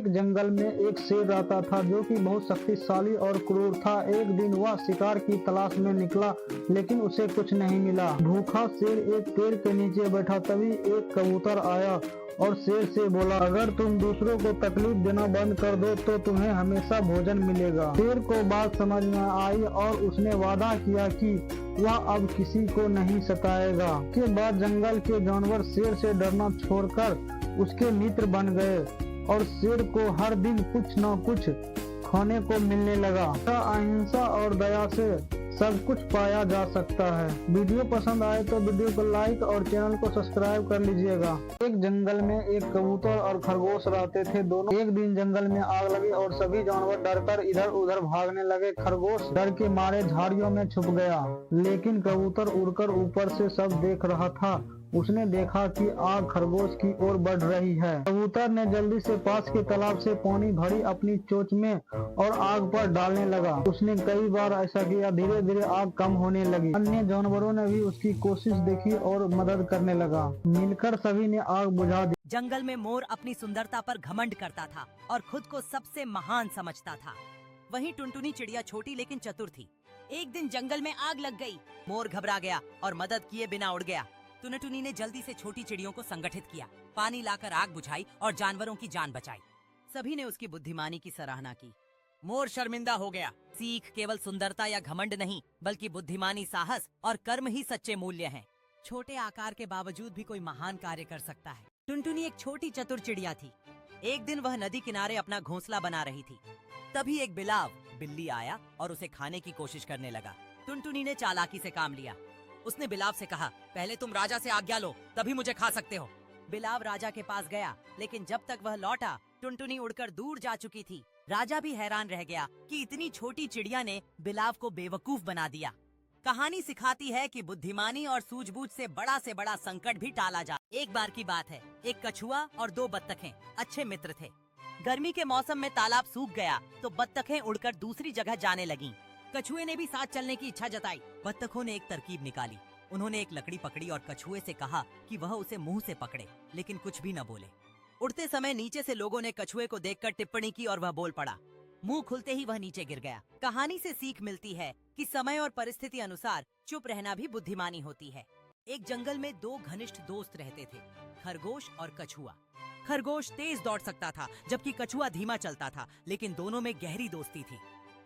एक जंगल में एक शेर रहता था जो कि बहुत शक्तिशाली और क्रूर था। एक दिन वह शिकार की तलाश में निकला, लेकिन उसे कुछ नहीं मिला। भूखा शेर एक पेड़ के नीचे बैठा, तभी एक कबूतर आया और शेर से बोला, अगर तुम दूसरों को तकलीफ देना बंद कर दो तो तुम्हें हमेशा भोजन मिलेगा। शेर को बात समझ में आई और उसने वादा किया कि वह अब किसी को नहीं सताएगा। के बाद जंगल के जानवर शेर से डरना छोड़कर उसके मित्र बन गए और शेर को हर दिन कुछ न कुछ खाने को मिलने लगा। अहिंसा और दया से सब कुछ पाया जा सकता है। वीडियो पसंद आए तो वीडियो को लाइक और चैनल को सब्सक्राइब कर लीजिएगा। एक जंगल में एक कबूतर और खरगोश रहते थे। दोनों एक दिन जंगल में आग लगी और सभी जानवर डरकर इधर उधर भागने लगे। खरगोश डर के मारे झाड़ियों में छुप गया, लेकिन कबूतर उड़कर ऊपर से सब देख रहा था। उसने देखा कि आग खरगोश की ओर बढ़ रही है। कबूतर ने जल्दी से पास के तालाब से पानी भरी अपनी चोंच में और आग पर डालने लगा। उसने कई बार ऐसा किया, धीरे धीरे आग कम होने लगी। अन्य जानवरों ने भी उसकी कोशिश देखी और मदद करने लगा। मिलकर सभी ने आग बुझा दी। जंगल में मोर अपनी सुंदरता पर घमंड करता था और खुद को सबसे महान समझता था। वहीं टुनटुनी चिड़िया छोटी लेकिन चतुर थी। एक दिन जंगल में आग लग गई। मोर घबरा गया और मदद किए बिना उड़ गया। टुनटुनी ने जल्दी से छोटी चिड़ियों को संगठित किया, पानी लाकर आग बुझाई और जानवरों की जान बचाई। सभी ने उसकी बुद्धिमानी की सराहना की। मोर शर्मिंदा हो गया। सीख केवल सुंदरता या घमंड नहीं, बल्कि बुद्धिमानी, साहस और कर्म ही सच्चे मूल्य हैं। छोटे आकार के बावजूद भी कोई महान कार्य कर सकता है। टुनटुनी एक छोटी चतुर चिड़िया थी। एक दिन वह नदी किनारे अपना घोंसला बना रही थी। तभी एक बिल्ली आया और उसे खाने की कोशिश करने लगा। टुनटुनी ने चालाकी से काम लिया। उसने बिलाव से कहा, पहले तुम राजा से आज्ञा लो, तभी मुझे खा सकते हो। बिलाव राजा के पास गया, लेकिन जब तक वह लौटा टुनटुनी उड़कर दूर जा चुकी थी। राजा भी हैरान रह गया कि इतनी छोटी चिड़िया ने बिलाव को बेवकूफ बना दिया। कहानी सिखाती है कि बुद्धिमानी और सूझबूझ से बड़ा संकट भी टाला जा। एक बार की बात है, एक कछुआ और दो बत्तखें अच्छे मित्र थे। गर्मी के मौसम में तालाब सूख गया तो बत्तखें उड़कर दूसरी जगह जाने लगीं। कछुए ने भी साथ चलने की इच्छा जताई। बत्तखों ने एक तरकीब निकाली। उन्होंने एक लकड़ी पकड़ी और कछुए से कहा कि वह उसे मुंह से पकड़े, लेकिन कुछ भी न बोले। उड़ते समय नीचे से लोगों ने कछुए को देखकर टिप्पणी की और वह बोल पड़ा। मुंह खुलते ही वह नीचे गिर गया। कहानी से सीख मिलती है कि समय और परिस्थिति अनुसार चुप रहना भी बुद्धिमानी होती है। एक जंगल में दो घनिष्ठ दोस्त रहते थे, खरगोश और कछुआ। खरगोश तेज दौड़ सकता था, जबकि कछुआ धीमा चलता था, लेकिन दोनों में गहरी दोस्ती थी।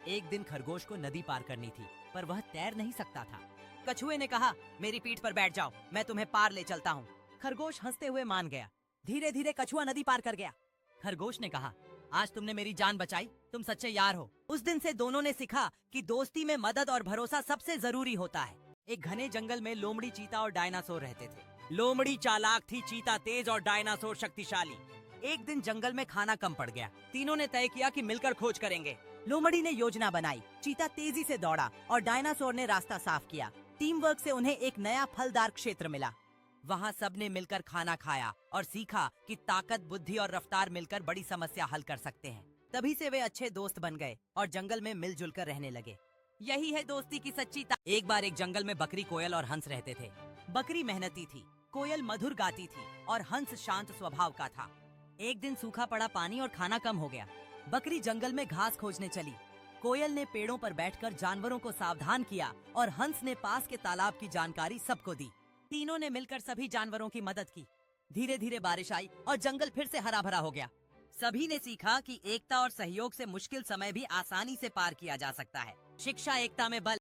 एक दिन खरगोश को नदी पार करनी थी, पर वह तैर नहीं सकता था। कछुए ने कहा, मेरी पीठ पर बैठ जाओ, मैं तुम्हें पार ले चलता हूँ। खरगोश हंसते हुए मान गया। धीरे धीरे कछुआ नदी पार कर गया। खरगोश ने कहा, आज तुमने मेरी जान बचाई, तुम सच्चे यार हो। उस दिन से दोनों ने सीखा कि दोस्ती में मदद और भरोसा सबसे जरूरी होता है। एक घने जंगल में लोमड़ी, चीता और डायनासोर रहते थे। लोमड़ी चालाक थी, चीता तेज और डायनासोर शक्तिशाली। एक दिन जंगल में खाना कम पड़ गया। तीनों ने तय किया कि मिलकर खोज करेंगे। लोमड़ी ने योजना बनाई, चीता तेजी से दौड़ा और डायनासोर ने रास्ता साफ किया। टीम वर्क से उन्हें एक नया फलदार क्षेत्र मिला। वहाँ सबने मिलकर खाना खाया और सीखा कि ताकत, बुद्धि और रफ्तार मिलकर बड़ी समस्या हल कर सकते हैं। तभी से वे अच्छे दोस्त बन गए और जंगल में मिलजुल कर रहने लगे। यही है दोस्ती की सच्ची एक बार एक जंगल में बकरी, कोयल और हंस रहते थे। बकरी मेहनती थी, कोयल मधुर गाती थी और हंस शांत स्वभाव का था। एक दिन सूखा पड़ा पानी और खाना कम हो गया। बकरी जंगल में घास खोजने चली। कोयल ने पेड़ों पर बैठकर जानवरों को सावधान किया और हंस ने पास के तालाब की जानकारी सबको दी। तीनों ने मिलकर सभी जानवरों की मदद की। धीरे धीरे बारिश आई और जंगल फिर से हरा भरा हो गया। सभी ने सीखा कि एकता और सहयोग से मुश्किल समय भी आसानी से पार किया जा सकता है। शिक्षा एकता में बल।